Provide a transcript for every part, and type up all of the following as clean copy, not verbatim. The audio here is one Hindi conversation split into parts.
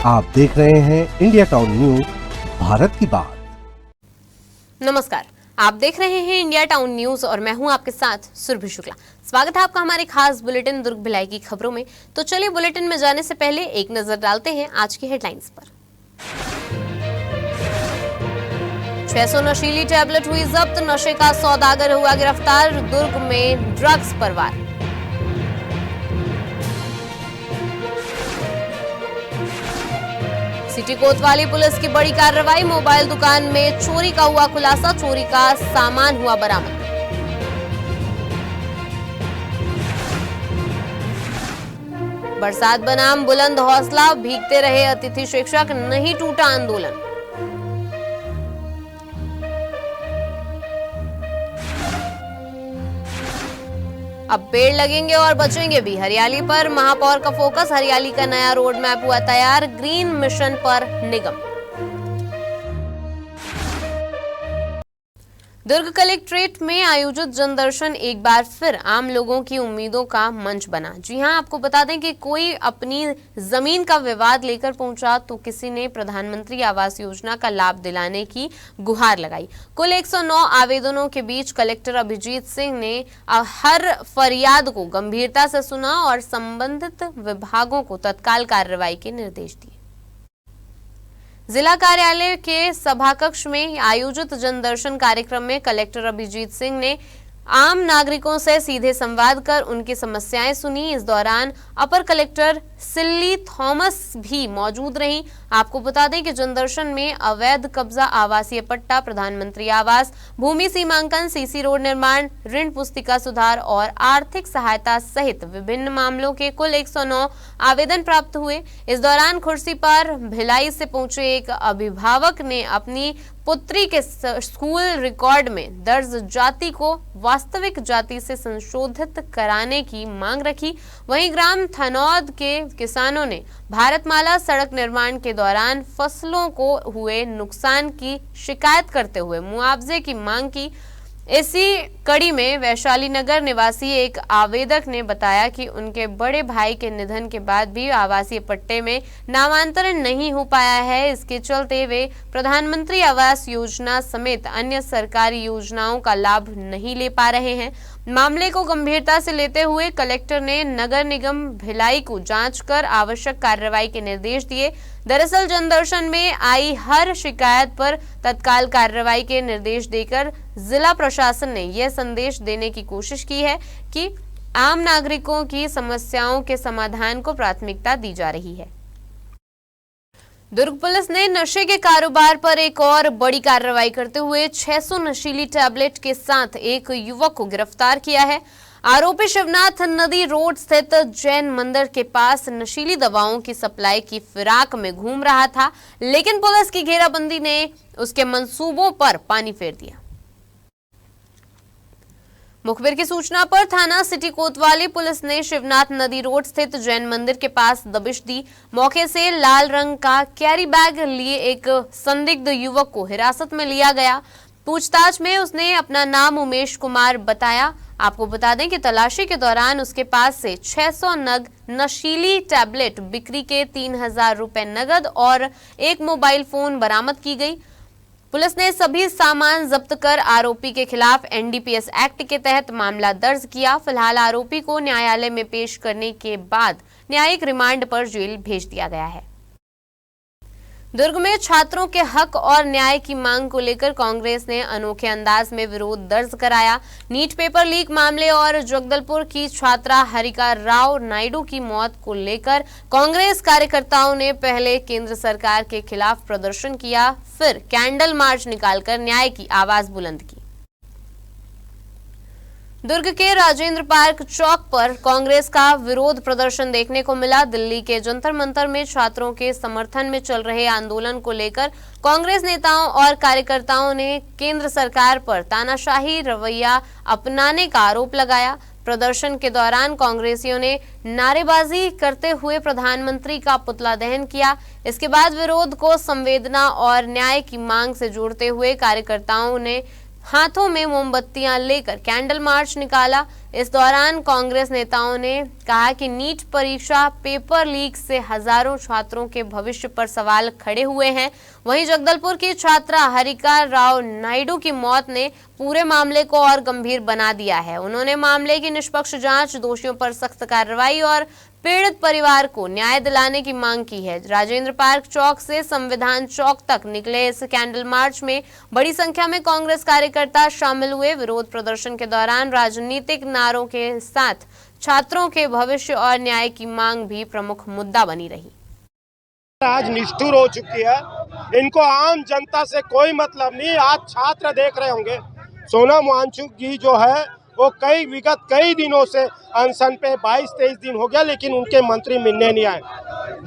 आप देख रहे हैं इंडिया टाउन न्यूज, भारत की बात। नमस्कार, आप देख रहे हैं इंडिया टाउन न्यूज और मैं हूं आपके साथ सुरभि शुक्ला। स्वागत है आपका हमारे खास बुलेटिन दुर्ग भिलाई की खबरों में। तो चलिए बुलेटिन में जाने से पहले एक नजर डालते हैं आज की हेडलाइंस पर। 600 नशीली टैबलेट हुई जब्त, नशे का सौदागर हुआ गिरफ्तार, दुर्ग में ड्रग्स पर वार। सिटी कोतवाली पुलिस की बड़ी कार्रवाई, मोबाइल दुकान में चोरी का हुआ खुलासा, चोरी का सामान हुआ बरामद। बरसात बनाम बुलंद हौसला, भीगते रहे अतिथि शिक्षक, नहीं टूटा आंदोलन। अब पेड़ लगेंगे और बचेंगे भी, हरियाली पर महापौर का फोकस, हरियाली का नया रोड मैप हुआ तैयार, ग्रीन मिशन पर निगम। दुर्ग कलेक्ट्रेट में आयोजित जनदर्शन एक बार फिर आम लोगों की उम्मीदों का मंच बना। जी हां, आपको बता दें कि कोई अपनी जमीन का विवाद लेकर पहुंचा तो किसी ने प्रधानमंत्री आवास योजना का लाभ दिलाने की गुहार लगाई। कुल 109 आवेदनों के बीच कलेक्टर अभिजीत सिंह ने हर फरियाद को गंभीरता से सुना और संबंधित विभागों को तत्काल कार्रवाई के निर्देश दिए। जिला कार्यालय के सभाकक्ष में आयोजित जनदर्शन कार्यक्रम में कलेक्टर अभिजीत सिंह ने आम नागरिकों से सीधे संवाद कर उनकी समस्याएं सुनी। इस दौरान अपर कलेक्टर सिल्ली थॉमस भी मौजूद रहीं। आपको बता दें कि जनदर्शन में अवैध कब्जा, आवासीय पट्टा, प्रधानमंत्री आवास, भूमि सीमांकन, सीसी रोड निर्माण, ऋण पुस्तिका सुधार और आर्थिक सहायता सहित विभिन्न मामलों के कुल 109 आवेदन प्राप्त हुए। इस दौरान कुर्सी पर भिलाई से पहुंचे एक अभिभावक ने अपनी पुत्री के स्कूल रिकॉर्ड में दर्ज जाति को वास्तविक जाति से संशोधित कराने की मांग रखी। वहीं ग्राम थनौद के किसानों ने भारतमाला सड़क निर्माण के दौरान फसलों को हुए नुकसान की शिकायत करते हुए मुआवजे की मांग की। इसी कड़ी में वैशाली नगर निवासी एक आवेदक ने बताया कि उनके बड़े भाई के निधन के बाद भी आवासीय पट्टे में नामांतरण नहीं हो पाया है। इसके चलते वे प्रधानमंत्री आवास योजना समेत अन्य सरकारी योजनाओं का लाभ नहीं ले पा रहे हैं। मामले को गंभीरता से लेते हुए कलेक्टर ने नगर निगम भिलाई को जांच कर आवश्यक कार्रवाई के निर्देश दिए। दरअसल जनदर्शन में आई हर शिकायत पर तत्काल कार्रवाई के निर्देश देकर जिला प्रशासन ने यह संदेश देने की कोशिश की है कि आम नागरिकों की समस्याओं के समाधान को प्राथमिकता दी जा रही है। दुर्ग पुलिस ने नशे के कारोबार पर एक और बड़ी कार्रवाई करते हुए 600 नशीली टैबलेट के साथ एक युवक को गिरफ्तार किया है। आरोपी शिवनाथ नदी रोड स्थित जैन मंदिर के पास नशीली दवाओं की सप्लाई की फिराक में घूम रहा था, लेकिन पुलिस की घेराबंदी ने उसके मंसूबों पर पानी फेर दिया। मुखबिर की सूचना पर थाना सिटी कोतवाली पुलिस ने शिवनाथ नदी रोड स्थित जैन मंदिर के पास दबिश दी। मौके से लाल रंग का कैरी बैग लिए एक संदिग्ध युवक को हिरासत में लिया गया। पूछताछ में उसने अपना नाम उमेश कुमार बताया। आपको बता दें कि तलाशी के दौरान उसके पास से 600 नग नशीली टैबलेट, बिक्री के 3000 रुपए नगद और एक मोबाइल फोन बरामद की गई। पुलिस ने सभी सामान जब्त कर आरोपी के खिलाफ एनडीपीएस एक्ट के तहत मामला दर्ज किया। फिलहाल आरोपी को न्यायालय में पेश करने के बाद न्यायिक रिमांड पर जेल भेज दिया गया है। दुर्ग में छात्रों के हक और न्याय की मांग को लेकर कांग्रेस ने अनोखे अंदाज में विरोध दर्ज कराया। नीट पेपर लीक मामले और जगदलपुर की छात्रा हरिका राव नायडू की मौत को लेकर कांग्रेस कार्यकर्ताओं ने पहले केंद्र सरकार के खिलाफ प्रदर्शन किया, फिर कैंडल मार्च निकालकर न्याय की आवाज बुलंद की। दुर्ग के राजेंद्र पार्क चौक पर कांग्रेस का विरोध प्रदर्शन देखने को मिला। दिल्ली के जंतर मंतर में छात्रों के समर्थन में चल रहे आंदोलन को लेकर कांग्रेस नेताओं और कार्यकर्ताओं ने केंद्र सरकार पर तानाशाही रवैया अपनाने का आरोप लगाया। प्रदर्शन के दौरान कांग्रेसियों ने नारेबाजी करते हुए प्रधानमंत्री का पुतला दहन किया। इसके बाद विरोध को संवेदना और न्याय की मांग से जोड़ते हुए कार्यकर्ताओं ने हाथों में मोमबत्तियां लेकर कैंडल मार्च निकाला। इस दौरान कांग्रेस नेताओं ने कहा कि नीट परीक्षा पेपर लीक से हजारों छात्रों के भविष्य पर सवाल खड़े हुए हैं। वहीं जगदलपुर की छात्रा हरिका राव नायडू की मौत ने पूरे मामले को और गंभीर बना दिया है। उन्होंने मामले की निष्पक्ष जांच, दोषियों पर सख्त कार्रवाई और पीड़ित परिवार को न्याय दिलाने की मांग की है। राजेंद्र पार्क चौक से संविधान चौक तक निकले इस कैंडल मार्च में बड़ी संख्या में कांग्रेस कार्यकर्ता शामिल हुए। विरोध प्रदर्शन के दौरान राजनीतिक नारों के साथ छात्रों के भविष्य और न्याय की मांग भी प्रमुख मुद्दा बनी रही। आज निष्ठुर हो चुकी है, इनको आम जनता से कोई मतलब नहीं। आज छात्र देख रहे होंगे, सोनम वांगचुक जी जो है वो विगत कई दिनों से अनशन पे 22-23 दिन हो गया, लेकिन उनके मंत्री मिलने नहीं आए।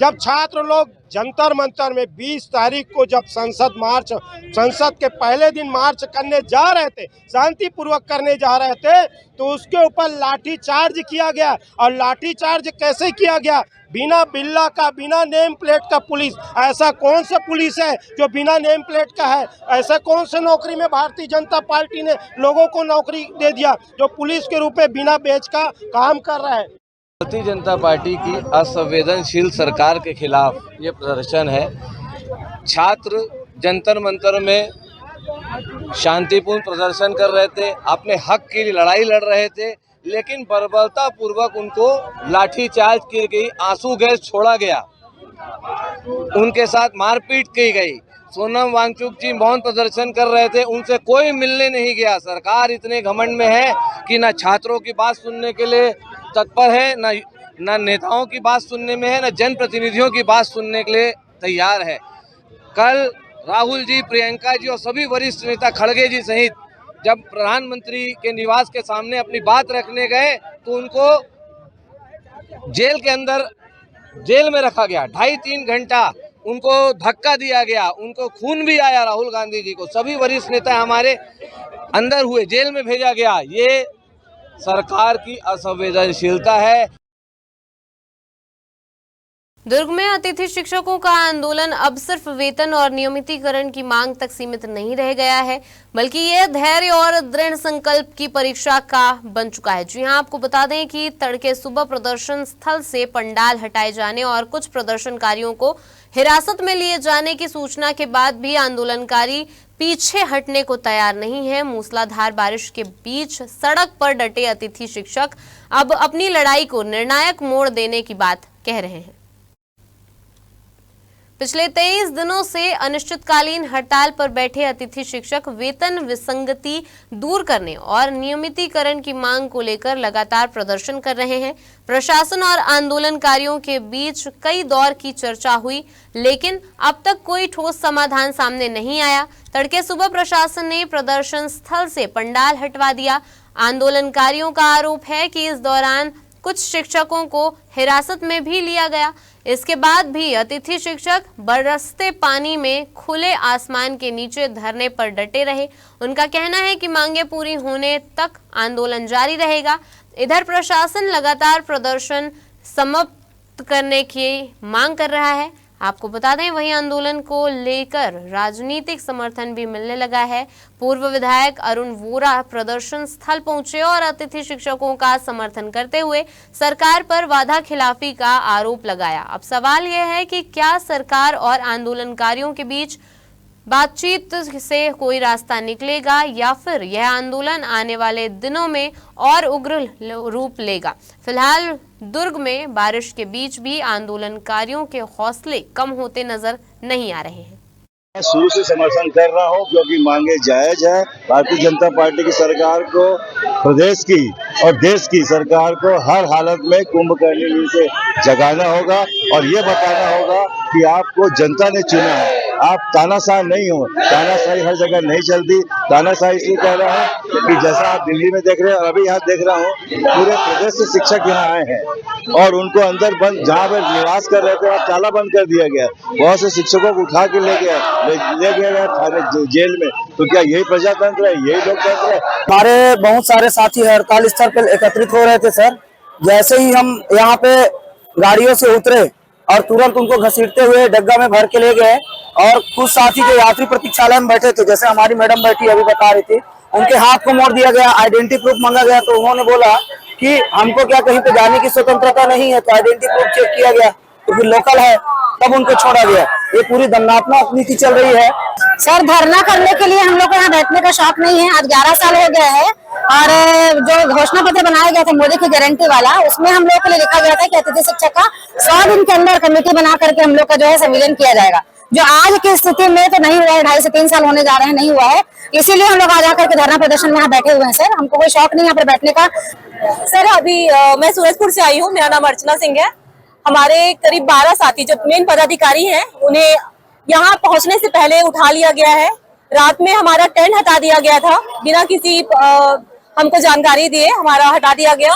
जब छात्र लोग जंतर मंतर में 20 तारीख को जब संसद के पहले दिन मार्च करने जा रहे थे, शांतिपूर्वक करने जा रहे थे, तो उसके ऊपर लाठी चार्ज किया गया। और लाठी चार्ज कैसे किया गया? बिना बिल्ला का, बिना नेम प्लेट का पुलिस। ऐसा कौन सा पुलिस है जो बिना नेम प्लेट का है? ऐसा कौन सा नौकरी में भारतीय जनता पार्टी ने लोगों को नौकरी दे दिया जो पुलिस के रूप में बिना बेच का काम कर रहा है? भारतीय जनता पार्टी की असंवेदनशील सरकार के खिलाफ ये प्रदर्शन है। छात्र जंतर मंतर में शांतिपूर्ण प्रदर्शन कर रहे थे, अपने हक के लिए लड़ाई लड़ रहे थे, लेकिन बर्बरता पूर्वक उनको लाठीचार्ज की गई, आंसू गैस छोड़ा गया, उनके साथ मारपीट की गई। सोनम वांगचुक जी मौन प्रदर्शन कर रहे थे, उनसे कोई मिलने नहीं गया। सरकार इतने घमंड में है कि ना छात्रों की बात सुनने के लिए तत्पर है, ना नेताओं की बात सुनने में है, ना जनप्रतिनिधियों की बात सुनने के लिए तैयार है। कल राहुल जी, प्रियंका जी और सभी वरिष्ठ नेता, खड़गे जी सहित, जब प्रधानमंत्री के निवास के सामने अपनी बात रखने गए तो उनको जेल के अंदर, जेल में रखा गया। 2.5-3 घंटा उनको धक्का दिया गया, उनको खून भी आया। राहुल गांधी जी को, सभी वरिष्ठ नेता हमारे अंदर हुए, जेल में भेजा गया। ये सरकार की असंवेदनशीलता है। दुर्ग में अतिथि शिक्षकों का आंदोलन अब सिर्फ वेतन और नियमितीकरण की मांग तक सीमित नहीं रह गया है, बल्कि ये धैर्य और दृढ़ संकल्प की परीक्षा का बन चुका है। जी हां, आपको बता दें कि तड़के सुबह प्रदर्शन स्थल से पंडाल हटाए जाने और कुछ प्रदर्शनकारियों को हिरासत में लिए जाने की सूचना के बाद भी आंदोलनकारी पीछे हटने को तैयार नहीं है। मूसलाधार बारिश के बीच सड़क पर डटे अतिथि शिक्षक अब अपनी लड़ाई को निर्णायक मोड़ देने की बात कह रहे हैं। पिछले 23 दिनों से अनिश्चितकालीन हड़ताल पर बैठे अतिथि शिक्षक वेतन विसंगति दूर करने और नियमितीकरण की मांग को लेकर लगातार प्रदर्शन कर रहे हैं। प्रशासन और आंदोलनकारियों के बीच कई दौर की चर्चा हुई, लेकिन अब तक कोई ठोस समाधान सामने नहीं आया। तड़के सुबह प्रशासन ने प्रदर्शन स्थल से पंडाल हटवा दिया। आंदोलनकारियों का आरोप है कि इस दौरान कुछ शिक्षकों को हिरासत में भी लिया गया। इसके बाद भी अतिथि शिक्षक बरसते पानी में खुले आसमान के नीचे धरने पर डटे रहे। उनका कहना है कि मांगे पूरी होने तक आंदोलन जारी रहेगा। इधर प्रशासन लगातार प्रदर्शन समाप्त करने की मांग कर रहा है। आपको बता दें, वहीं आंदोलन को लेकर राजनीतिक समर्थन भी मिलने लगा है। पूर्व विधायक अरुण वोरा प्रदर्शन स्थल पहुंचे और अतिथि शिक्षकों का समर्थन करते हुए सरकार पर वादा खिलाफी का आरोप लगाया। अब सवाल यह है कि क्या सरकार और आंदोलनकारियों के बीच बातचीत से कोई रास्ता निकलेगा या फिर यह आंदोलन आने वाले दिनों में और उग्र रूप लेगा। फिलहाल दुर्ग में बारिश के बीच भी आंदोलनकारियों के हौसले कम होते नजर नहीं आ रहे हैं। मैं शुरू से समर्थन कर रहा हूं क्योंकि मांगे जायज है। भारतीय जनता पार्टी की सरकार को, प्रदेश की और देश की सरकार को हर हालत में कुंभकर्ण से जगाना होगा और ये बताना होगा कि आपको जनता ने चुना है। आप तानाशाह नहीं हो, तानाशाही हर जगह नहीं चलती। तानाशाही इसलिए कह रहा हूँ कि जैसा आप दिल्ली में देख रहे हैं, अभी यहाँ देख रहा हूँ, पूरे प्रदेश से शिक्षक यहाँ आए हैं और उनको अंदर बंद, जहाँ पे निवास कर रहे थे वहाँ ताला बंद कर दिया गया। बहुत से शिक्षकों को उठा के ले गया थाने, जेल में। तो क्या यही प्रजातंत्र है? यही लोकतंत्र है? हमारे बहुत सारे साथी हड़ताल स्थल पर एकत्रित हो रहे थे सर। जैसे ही हम यहाँ पे गाड़ियों से उतरे और तुरंत उनको घसीटते हुए डग्गा में भर के ले गए। और कुछ साथी जो यात्री प्रतीक्षालय में बैठे थे, जैसे हमारी मैडम बैठी अभी बता रही थी, उनके हाथ को मोड़ दिया गया, आइडेंटिटी प्रूफ मांगा गया। तो उन्होंने बोला कि हमको क्या कहीं पे जाने की स्वतंत्रता नहीं है। तो आइडेंटिटी प्रूफ चेक किया गया तो फिर लोकल है, तब उनको छोड़ा गया। ये पूरी दंडात्मक नीति चल रही है। सर, धरना करने के लिए हम लोग को यहाँ बैठने का शौक नहीं है। आज 11 साल हो गया है और जो घोषणा पत्र बनाया गया था मोदी की गारंटी वाला, उसमें हम लोग के लिए लिखा गया था कि अतिथि शिक्षक का 100 दिन के अंदर कमेटी बना करके हम लोग का जो है संविलियन किया जाएगा। जो आज की स्थिति में तो नहीं हुआ है, 2.5 से 3 साल होने जा रहे हैं, नहीं हुआ है। इसीलिए हम लोग आज आकर के धरना प्रदर्शन में यहाँ बैठे हुए हैं। सर, हमको कोई शौक नहीं यहाँ पर बैठने का। सर, अभी मैं सूरजपुर से आई हूँ, मेरा नाम अर्चना सिंह है। हमारे करीब 12 साथी जो मेन पदाधिकारी हैं, उन्हें यहाँ पहुँचने से पहले उठा लिया गया है। रात में हमारा टेंट हटा दिया गया था, बिना किसी हमको जानकारी दिए हमारा हटा दिया गया।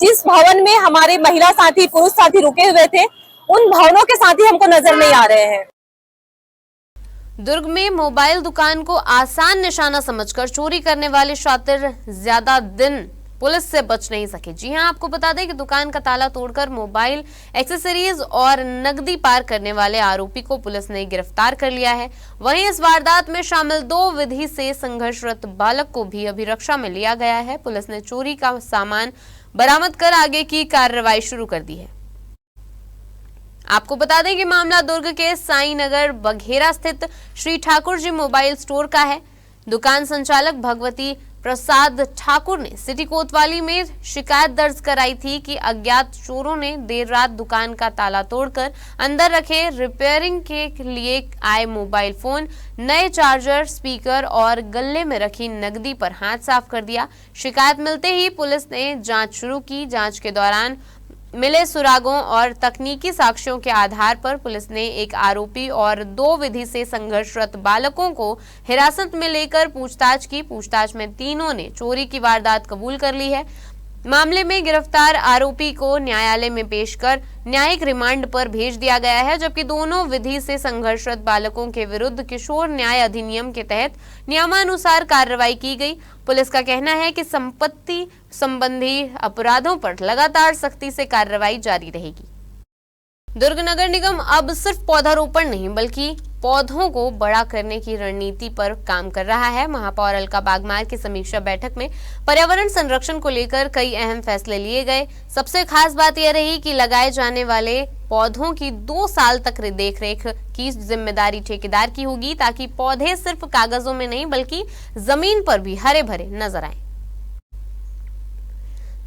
जिस भवन में हमारे महिला साथी, पुरुष साथी रुके हुए थे, उन भवनों के साथी हमको नजर नहीं आ रहे हैं। दुर्ग में मोबाइल दुकान को आसान निशाना समझकर चोरी करने वाले शातिर ज्यादा दिन पुलिस से बच नहीं सके। जी हां, आपको बता दें कि दुकान का ताला तोड़कर मोबाइल, एक्सेसरीज और नकदी पार करने वाले आरोपी को पुलिस ने गिरफ्तार कर लिया है। वहीं इस वारदात में शामिल 2 विधि से संघर्षरत बालक को भी अभिरक्षा में लिया गया है। पुलिस ने चोरी का सामान बरामद कर आगे की कार्रवाई शुरू कर दी है। आपको बता दें कि मामला दुर्ग के साईं नगर बघेरा स्थित श्री ठाकुर जी मोबाइल स्टोर का है। दुकान संचालक भगवती प्रसाद ठाकुर ने सिटी कोतवाली में शिकायत दर्ज कराई थी कि अज्ञात चोरों ने देर रात दुकान का ताला तोड़कर अंदर रखे रिपेयरिंग के लिए आए मोबाइल फोन, नए चार्जर, स्पीकर और गल्ले में रखी नकदी पर हाथ साफ कर दिया। शिकायत मिलते ही पुलिस ने जांच शुरू की। जांच के दौरान मिले सुरागों और तकनीकी साक्ष्यों के आधार पर पुलिस ने एक आरोपी और 2 विधि से संघर्षरत बालकों को हिरासत में लेकर पूछताछ की। पूछताछ में तीनों ने चोरी की वारदात कबूल कर ली है। मामले में गिरफ्तार आरोपी को न्यायालय में पेश कर न्यायिक रिमांड पर भेज दिया गया है, जबकि दोनों विधि से संघर्षरत बालकों के विरुद्ध किशोर न्याय अधिनियम के तहत नियमानुसार कार्रवाई की गई। पुलिस का कहना है कि संपत्ति संबंधी अपराधों पर लगातार सख्ती से कार्रवाई जारी रहेगी। दुर्ग नगर निगम अब सिर्फ पौधारोपण नहीं बल्कि पौधों को बड़ा करने की रणनीति पर काम कर रहा है। महापौर अलका बागमार की समीक्षा बैठक में पर्यावरण संरक्षण को लेकर कई अहम फैसले लिए गए। सबसे खास बात यह रही कि लगाए जाने वाले पौधों की 2 साल तक देखरेख की जिम्मेदारी ठेकेदार की होगी, ताकि पौधे सिर्फ कागजों में नहीं बल्कि जमीन पर भी हरे भरे नजर आए।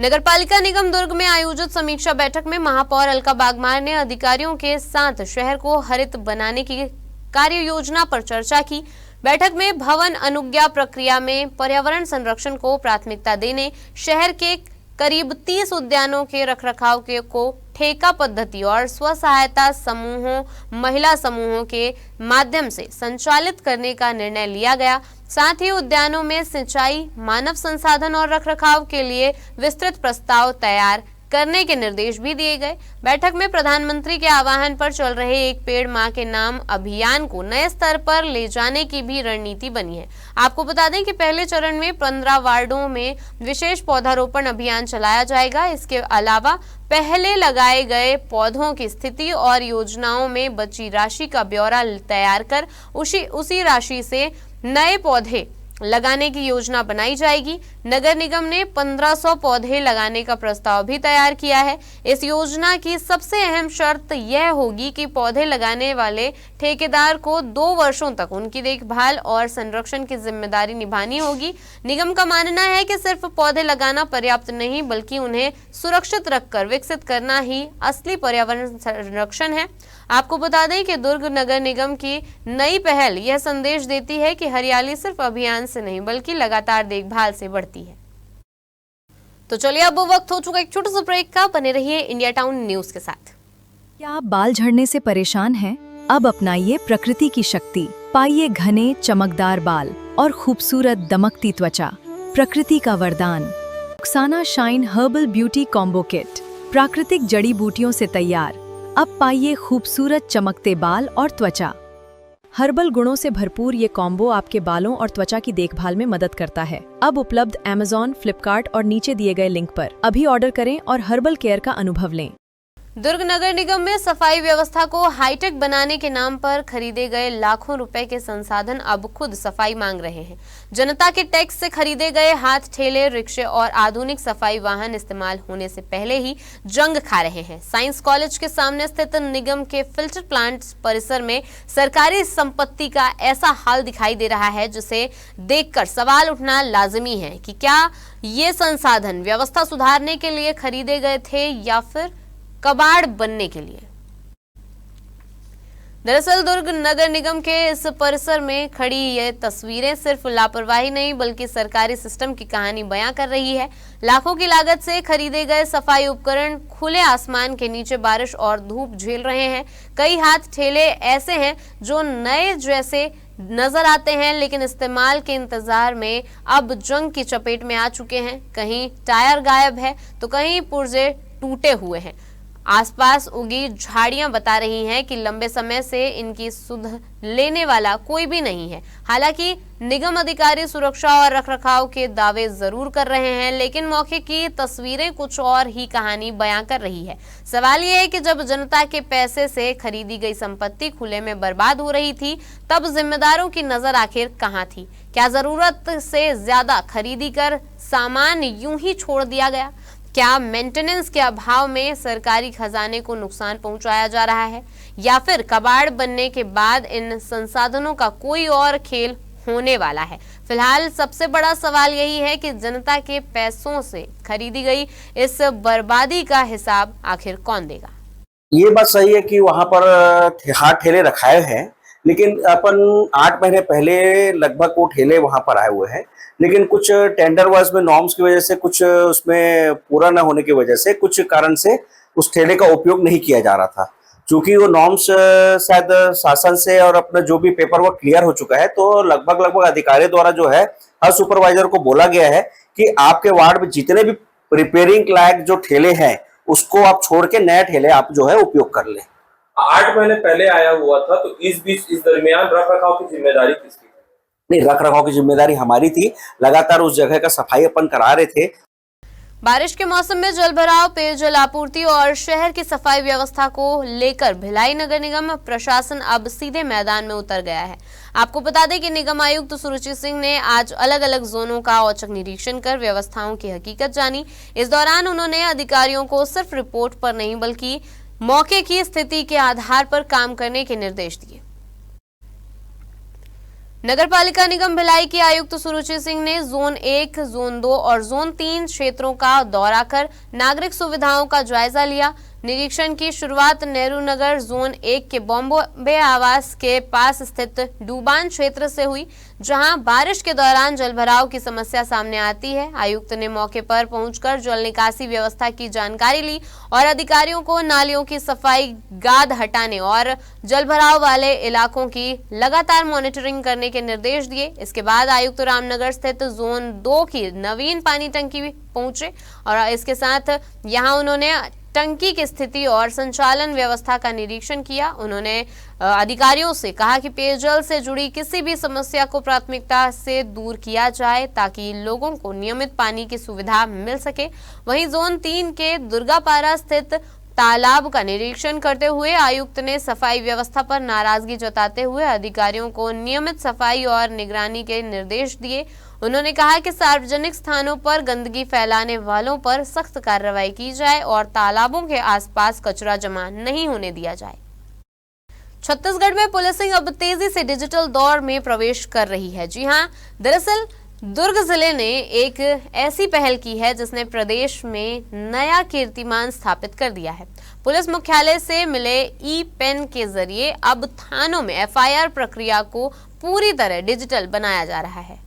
नगरपालिका निगम दुर्ग में आयोजित समीक्षा बैठक में महापौर अलका बागमार ने अधिकारियों के साथ शहर को हरित बनाने की कार्य योजना पर चर्चा की। बैठक में भवन अनुज्ञा प्रक्रिया में पर्यावरण संरक्षण को प्राथमिकता देने, शहर के करीब 30 उद्यानों के रखरखाव को ठेका पद्धति और स्व सहायता समूहों, महिला समूहों के माध्यम से संचालित करने का निर्णय लिया गया। साथ ही उद्यानों में सिंचाई, मानव संसाधन और रखरखाव के लिए विस्तृत प्रस्ताव तैयार करने के निर्देश भी दिए गए। बैठक में प्रधानमंत्री के आह्वान पर चल रहे एक पेड़ मां के नाम अभियान को नए स्तर पर ले जाने की भी रणनीति बनी है। आपको बता दें कि पहले चरण में 15 वार्डों में विशेष पौधारोपण अभियान चलाया जाएगा। इसके अलावा पहले लगाए गए पौधों की स्थिति और योजनाओं में बची राशि का ब्यौरा तैयार कर उसी राशि से नए पौधे लगाने की योजना बनाई जाएगी। नगर निगम ने 1500 पौधे लगाने का प्रस्ताव भी तैयार किया है। इस योजना की सबसे अहम शर्त यह होगी कि पौधे लगाने वाले ठेकेदार को 2 वर्षों तक उनकी देखभाल और संरक्षण की जिम्मेदारी निभानी होगी। निगम का मानना है कि सिर्फ पौधे लगाना पर्याप्त नहीं बल्कि उन्हें सुरक्षित रखकर विकसित करना ही असली पर्यावरण संरक्षण है। आपको बता दें कि दुर्ग नगर निगम की नई पहल यह संदेश देती है कि हरियाली सिर्फ अभियान से नहीं बल्कि लगातार देखभाल से बढ़ती है। तो चलिए अब वक्त हो चुका एक छोटा सा ब्रेक का। बने रहिए इंडिया टाउन न्यूज के साथ। क्या आप बाल झड़ने से परेशान हैं? अब अपनाइए प्रकृति की शक्ति, पाइए घने चमकदार बाल और खूबसूरत दमकती त्वचा। प्रकृति का वरदान Rukhsana shine herbal beauty combo kit, प्राकृतिक जड़ी बूटियों से तैयार। अब पाइए खूबसूरत चमकते बाल और त्वचा। हर्बल गुणों से भरपूर ये कॉम्बो आपके बालों और त्वचा की देखभाल में मदद करता है। अब उपलब्ध Amazon, फ्लिपकार्ट और नीचे दिए गए लिंक पर। अभी ऑर्डर करें और हर्बल केयर का अनुभव लें। दुर्ग नगर निगम में सफाई व्यवस्था को हाईटेक बनाने के नाम पर खरीदे गए लाखों रुपए के संसाधन अब खुद सफाई मांग रहे हैं। जनता के टैक्स से खरीदे गए हाथ ठेले, रिक्शे और आधुनिक सफाई वाहन इस्तेमाल होने से पहले ही जंग खा रहे हैं। साइंस कॉलेज के सामने स्थित निगम के फिल्टर प्लांट परिसर में सरकारी संपत्ति का ऐसा हाल दिखाई दे रहा है जिसे देखकर सवाल उठना लाजिमी है कि क्या ये संसाधन व्यवस्था सुधारने के लिए खरीदे गए थे या फिर कबाड़ बनने के लिए। दरअसल दुर्ग नगर निगम के इस परिसर में खड़ी ये तस्वीरें सिर्फ लापरवाही नहीं बल्कि सरकारी सिस्टम की कहानी बयां कर रही है। लाखों की लागत से खरीदे गए सफाई उपकरण खुले आसमान के नीचे बारिश और धूप झेल रहे हैं। कई हाथ ठेले ऐसे हैं जो नए जैसे नजर आते हैं लेकिन इस्तेमाल के इंतजार में अब जंग की चपेट में आ चुके हैं। कहीं टायर गायब है तो कहीं पुर्जे टूटे हुए हैं। आसपास उगी झाड़ियां बता रही हैं कि लंबे समय से इनकी सुध लेने वाला कोई भी नहीं है। हालांकि निगम अधिकारी सुरक्षा और रखरखाव के दावे जरूर कर रहे हैं लेकिन मौके की तस्वीरें कुछ और ही कहानी बयां कर रही है। सवाल यह है कि जब जनता के पैसे से खरीदी गई संपत्ति खुले में बर्बाद हो रही थी तब जिम्मेदारों की नजर आखिर कहां थी? क्या जरूरत से ज्यादा खरीदी कर सामान यूं ही छोड़ दिया गया? क्या मेंटेनेंस के अभाव में सरकारी खजाने को नुकसान पहुंचाया जा रहा है या फिर कबाड़ बनने के बाद इन संसाधनों का कोई और खेल होने वाला है? फिलहाल सबसे बड़ा सवाल यही है कि जनता के पैसों से खरीदी गई इस बर्बादी का हिसाब आखिर कौन देगा? ये बात सही है कि वहां पर हाथ ठेले रखाए हैं लेकिन अपन 8 महीने पहले लगभग वो ठेले वहां पर आए हुए हैं लेकिन कुछ टेंडर वाइज में नॉर्म्स की वजह से कुछ उसमें पूरा न होने की वजह से कुछ कारण से उस ठेले का उपयोग नहीं किया जा रहा था। चूंकि वो नॉर्म्स शायद शासन से और अपना जो भी पेपर वर्क क्लियर हो चुका है तो लगभग अधिकारी द्वारा जो है हर सुपरवाइजर को बोला गया है कि आपके वार्ड में जितने भी रिपेयरिंग लायक जो ठेले हैं उसको आप छोड़ के नए ठेले आप जो है उपयोग कर लें। 8 महीने पहले आया हुआ था तो इस दरमियान रख रखाव की जिम्मेदारी किसकी? नहीं, रख रखाव की जिम्मेदारी हमारी थी। लगातार उस जगह का सफाई अपन करा रहे थे। बारिश के मौसम में जलभराव, पेयजल आपूर्ति और शहर की सफाई व्यवस्था को लेकर भिलाई नगर निगम प्रशासन अब सीधे मैदान में उतर गया है। आपको बता दें कि निगम आयुक्त सुरुचि सिंह ने आज अलग अलग जोनों का औचक निरीक्षण कर व्यवस्थाओं की हकीकत जानी। इस दौरान उन्होंने अधिकारियों को सिर्फ रिपोर्ट पर नहीं बल्कि मौके की स्थिति के आधार पर काम करने के निर्देश दिए। नगरपालिका निगम भिलाई के आयुक्त सुरुचि सिंह ने जोन 1, जोन 2 और जोन 3 क्षेत्रों का दौरा कर नागरिक सुविधाओं का जायजा लिया। निरीक्षण की शुरुआत नेहरू नगर जोन 1 के बॉम्बे आवास के पास स्थित डूबान क्षेत्र से हुई, जहां बारिश के दौरान जलभराव की समस्या सामने आती है। आयुक्त ने मौके पर पहुंचकर जल निकासी व्यवस्था की जानकारी ली और अधिकारियों को नालियों की सफाई, गाद हटाने और जलभराव वाले इलाकों की लगातार मॉनिटरिंग करने के निर्देश दिए। इसके बाद आयुक्त रामनगर स्थित जोन 2 की नवीन पानी टंकी पहुंचे और इसके साथ यहां उन्होंने टंकी की स्थिति और संचालन व्यवस्था का निरीक्षण किया। उन्होंने अधिकारियों से कहा कि पेयजल से जुड़ी किसी भी समस्या को प्राथमिकता से दूर किया जाए ताकि लोगों को नियमित पानी की सुविधा मिल सके। वहीं जोन 3 के दुर्गापारा स्थित तालाब का निरीक्षण करते हुए आयुक्त ने सफाई व्यवस्था पर नाराजगी जताते हुए अधिकारियों को नियमित सफाई और निगरानी के निर्देश दिए। उन्होंने कहा कि सार्वजनिक स्थानों पर गंदगी फैलाने वालों पर सख्त कार्रवाई की जाए और तालाबों के आसपास कचरा जमा नहीं होने दिया जाए। छत्तीसगढ़ में पुलिसिंग अब तेजी से डिजिटल दौर में प्रवेश कर रही है। जी हां, दरअसल दुर्ग जिले ने एक ऐसी पहल की है जिसने प्रदेश में नया कीर्तिमान स्थापित कर दिया है। पुलिस मुख्यालय से मिले ई-पेन के जरिए अब थानों में एफआईआर प्रक्रिया को पूरी तरह डिजिटल बनाया जा रहा है।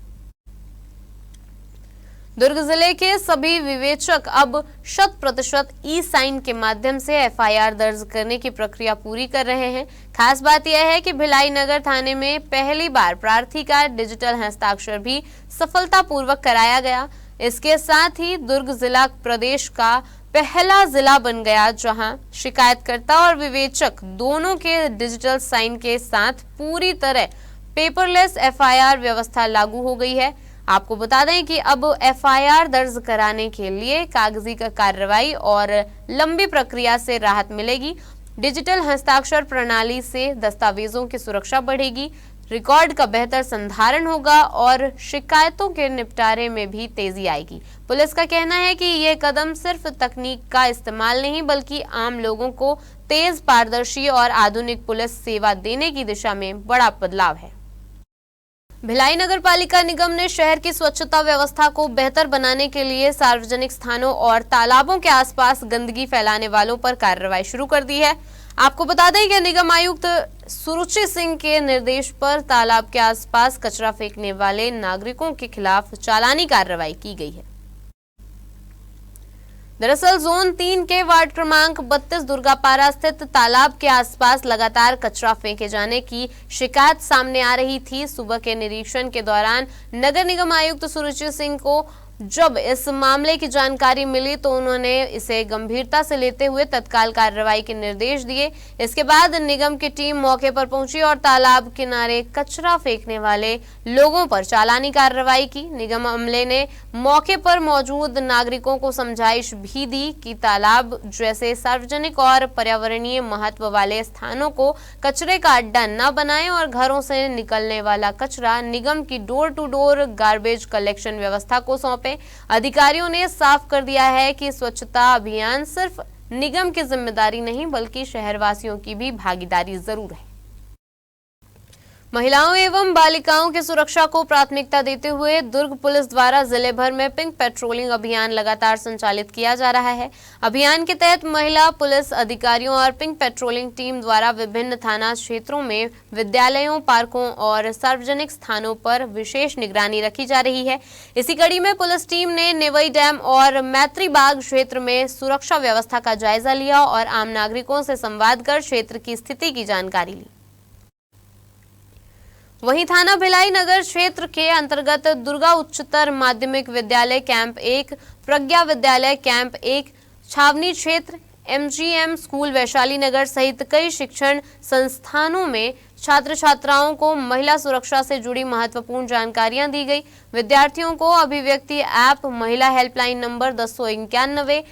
दुर्ग जिले के सभी विवेचक अब 100% ई-साइन के माध्यम से एफआईआर दर्ज करने की प्रक्रिया पूरी कर रहे हैं। खास बात यह है कि भिलाई नगर थाने में पहली बार प्रार्थी का डिजिटल हस्ताक्षर भी सफलतापूर्वक कराया गया। इसके साथ ही दुर्ग जिला प्रदेश का पहला जिला बन गया जहां शिकायतकर्ता और विवेचक दोनों के डिजिटल साइन के साथ पूरी तरह पेपरलेस एफआईआर व्यवस्था लागू हो गई है। आपको बता दें कि अब एफआईआर दर्ज कराने के लिए कागजी कार्रवाई और लंबी प्रक्रिया से राहत मिलेगी। डिजिटल हस्ताक्षर प्रणाली से दस्तावेजों की सुरक्षा बढ़ेगी, रिकॉर्ड का बेहतर संधारण होगा और शिकायतों के निपटारे में भी तेजी आएगी। पुलिस का कहना है कि ये कदम सिर्फ तकनीक का इस्तेमाल नहीं बल्कि आम लोगों को तेज, पारदर्शी और आधुनिक पुलिस सेवा देने की दिशा में बड़ा बदलाव है। भिलाई नगर पालिका निगम ने शहर की स्वच्छता व्यवस्था को बेहतर बनाने के लिए सार्वजनिक स्थानों और तालाबों के आसपास गंदगी फैलाने वालों पर कार्रवाई शुरू कर दी है। आपको बता दें कि निगम आयुक्त सुरुचि सिंह के निर्देश पर तालाब के आसपास कचरा फेंकने वाले नागरिकों के खिलाफ चालानी कार्रवाई की गई है। दरअसल जोन 3 के वार्ड क्रमांक 32 दुर्गापारा स्थित तालाब के आसपास लगातार कचरा फेंके जाने की शिकायत सामने आ रही थी। सुबह के निरीक्षण के दौरान नगर निगम आयुक्त सुरुचि सिंह को जब इस मामले की जानकारी मिली तो उन्होंने इसे गंभीरता से लेते हुए तत्काल कार्रवाई के निर्देश दिए। इसके बाद निगम की टीम मौके पर पहुंची और तालाब किनारे कचरा फेंकने वाले लोगों पर चालानी कार्रवाई की। निगम अमले ने मौके पर मौजूद नागरिकों को समझाइश भी दी कि तालाब जैसे सार्वजनिक और पर्यावरणीय महत्व वाले स्थानों को कचरे का अड्डा न बनाएं और घरों से निकलने वाला कचरा निगम की door to door garbage collection व्यवस्था को सौंपे। अधिकारियों ने साफ कर दिया है कि स्वच्छता अभियान सिर्फ निगम की जिम्मेदारी नहीं बल्कि शहरवासियों की भी भागीदारी जरूर है। महिलाओं एवं बालिकाओं की सुरक्षा को प्राथमिकता देते हुए दुर्ग पुलिस द्वारा जिले भर में पिंक पेट्रोलिंग अभियान लगातार संचालित किया जा रहा है। अभियान के तहत महिला पुलिस अधिकारियों और पिंक पेट्रोलिंग टीम द्वारा विभिन्न थाना क्षेत्रों में विद्यालयों, पार्कों और सार्वजनिक स्थानों पर विशेष निगरानी रखी जा रही है। इसी कड़ी में पुलिस टीम ने नेवई डैम और मैत्री बाग क्षेत्र में सुरक्षा व्यवस्था का जायजा लिया और आम नागरिकों से संवाद कर क्षेत्र की स्थिति की जानकारी ली। वहीं थाना भिलाई नगर क्षेत्र के अंतर्गत दुर्गा उच्चतर माध्यमिक विद्यालय कैंप 1, प्रज्ञा विद्यालय कैंप 1, छावनी क्षेत्र, MGM स्कूल वैशाली नगर सहित कई शिक्षण संस्थानों में छात्र छात्राओं को महिला सुरक्षा से जुड़ी महत्वपूर्ण जानकारियां दी गई। विद्यार्थियों को अभिव्यक्ति ऐप, महिला हेल्पलाइन नंबर 1091,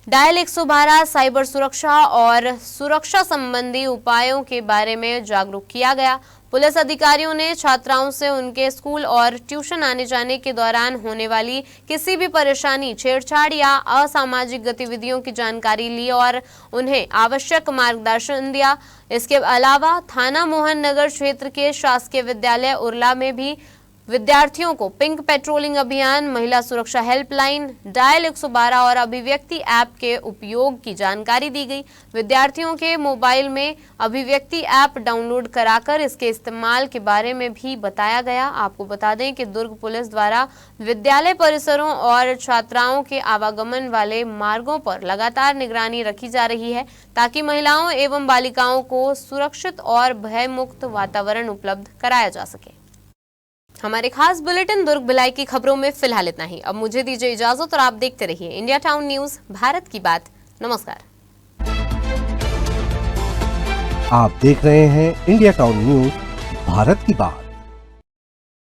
डायल 112, साइबर सुरक्षा और सुरक्षा संबंधी उपायों के बारे में जागरूक किया गया। पुलिस अधिकारियों ने छात्राओं से उनके स्कूल और ट्यूशन आने जाने के दौरान होने वाली किसी भी परेशानी, छेड़छाड़ या असामाजिक गतिविधियों की जानकारी ली और उन्हें आवश्यक मार्गदर्शन दिया। इसके अलावा थाना मोहन नगर क्षेत्र के शासकीय विद्यालय उरला में भी विद्यार्थियों को पिंक पेट्रोलिंग अभियान, महिला सुरक्षा हेल्पलाइन, डायल 112 और अभिव्यक्ति ऐप के उपयोग की जानकारी दी गई। विद्यार्थियों के मोबाइल में अभिव्यक्ति ऐप डाउनलोड कराकर इसके इस्तेमाल के बारे में भी बताया गया। आपको बता दें कि दुर्ग पुलिस द्वारा विद्यालय परिसरों और छात्राओं के आवागमन वाले मार्गों पर लगातार निगरानी रखी जा रही है ताकि महिलाओं एवं बालिकाओं को सुरक्षित और भयमुक्त वातावरण उपलब्ध कराया जा सके। हमारे खास बुलेटिन दुर्ग भिलाई की खबरों में फिलहाल इतना ही। अब मुझे दीजिए इजाजत और आप देखते रहिए इंडिया टाउन न्यूज, भारत की बात। नमस्कार। आप देख रहे हैं इंडिया टाउन न्यूज, भारत की बात।